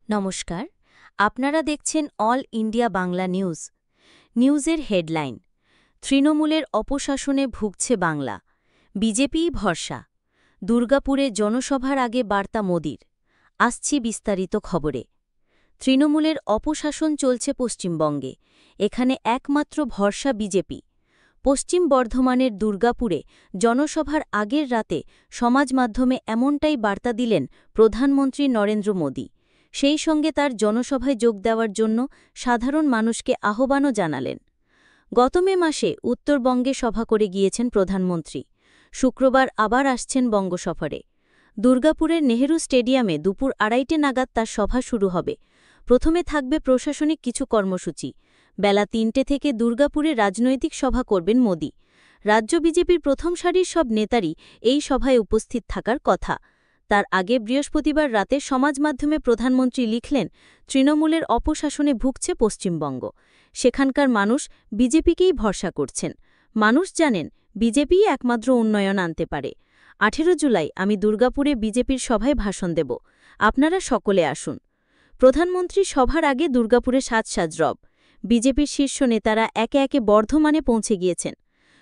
নমস্কার, আপনারা দেখছেন অল ইন্ডিয়া বাংলা নিউজ। নিউজের হেডলাইন: তৃণমূলের অপশাসনে ভুগছে বাংলা, বিজেপিই ভরসা। দুর্গাপুরে জনসভার আগে বার্তা মোদির। আসছি বিস্তারিত খবরে। তৃণমূলের অপশাসন চলছে পশ্চিমবঙ্গে, এখানে একমাত্র ভরসা বিজেপি। পশ্চিম বর্ধমানের দুর্গাপুরে জনসভার আগের রাতে সমাজ মাধ্যমে এমনটাই বার্তা দিলেন প্রধানমন্ত্রী নরেন্দ্র মোদী। সেই সঙ্গে তার জনসভায় যোগ দেওয়ার জন্য সাধারণ মানুষকে আহ্বানও জানালেন। গত মে মাসে উত্তরবঙ্গে সভা করে গিয়েছেন প্রধানমন্ত্রী। শুক্রবার আবার আসছেন বঙ্গসফরে। দুর্গাপুরের নেহেরু স্টেডিয়ামে দুপুর 2:30 নাগাদ তার সভা শুরু হবে। প্রথমে থাকবে প্রশাসনিক কিছু কর্মসূচি। বেলা 3টে থেকে দুর্গাপুরে রাজনৈতিক সভা করবেন মোদী। রাজ্য বিজেপির প্রথম সারির সব নেতারই এই সভায় উপস্থিত থাকার কথা। তার আগে বৃহস্পতিবার রাতে সমাজ মাধ্যমে প্রধানমন্ত্রী লিখলেন, তৃণমূলের অপশাসনে ভুগছে পশ্চিমবঙ্গ। সেখানকার মানুষ বিজেপিকেই ভরসা করছেন। মানুষ জানেন বিজেপিই একমাত্র উন্নয়ন আনতে পারে। 18 জুলাই আমি দুর্গাপুরে বিজেপির সভায় ভাষণ দেব, আপনারা সকলে আসুন। প্রধানমন্ত্রী সভার আগে দুর্গাপুরে সাজ রব। বিজেপির শীর্ষ নেতারা একে একে বর্ধমানে পৌঁছে গিয়েছেন।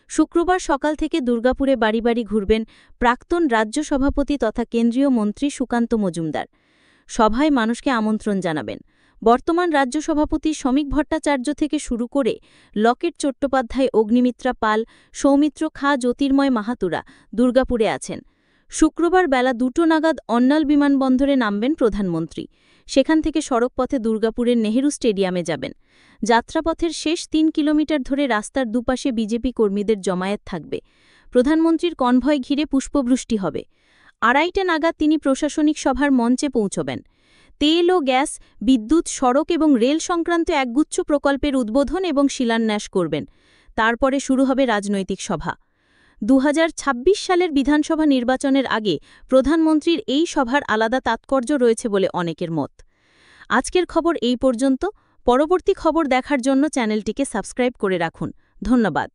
শুক্রবার সকাল থেকে দুর্গাপুরে বাড়ি বাড়ি ঘুরবেন প্রাক্তন রাজ্য সভাপতি তথা কেন্দ্রীয় মন্ত্রী সুকান্ত মজুমদার। সভায় মানুষকে আমন্ত্রণ জানাবেন। বর্তমান রাজ্য সভাপতি শ্রমিক ভট্টাচার্য থেকে শুরু করে লকেট চট্টোপাধ্যায়, অগ্নিমিত্রা পাল, সৌমিত্র খাঁ, জ্যোতির্ময় মাহাতুরা দুর্গাপুরে আছেন। শুক্রবার বেলা 2টো নাগাদ অন্নাল বিমানবন্দরে নামবেন প্রধানমন্ত্রী। সেখান থেকে সড়কপথে দুর্গাপুরের নেহেরু স্টেডিয়ামে যাবেন। যাত্রাপথের শেষ 3 কিলোমিটার ধরে রাস্তার দুপাশে বিজেপি কর্মীদের জমায়েত থাকবে। প্রধানমন্ত্রীর কনভয় ঘিরে পুষ্পবৃষ্টি হবে। 2:30 নাগাদ তিনি প্রশাসনিক সভার মঞ্চে পৌঁছবেন। তেল ও গ্যাস, বিদ্যুৎ, সড়ক এবং রেল সংক্রান্ত একগুচ্ছ প্রকল্পের উদ্বোধন এবং শিলান্যাস করবেন। তারপরে শুরু হবে রাজনৈতিক সভা। 2026 সালের বিধানসভা নির্বাচনের আগে প্রধানমন্ত্রীর এই সভার আলাদা তাৎপর্য রয়েছে বলে অনেকের মত। আজকের খবর এই পর্যন্ত। পরবর্তী খবর দেখার জন্য চ্যানেলটিকে সাবস্ক্রাইব করে রাখুন। ধন্যবাদ।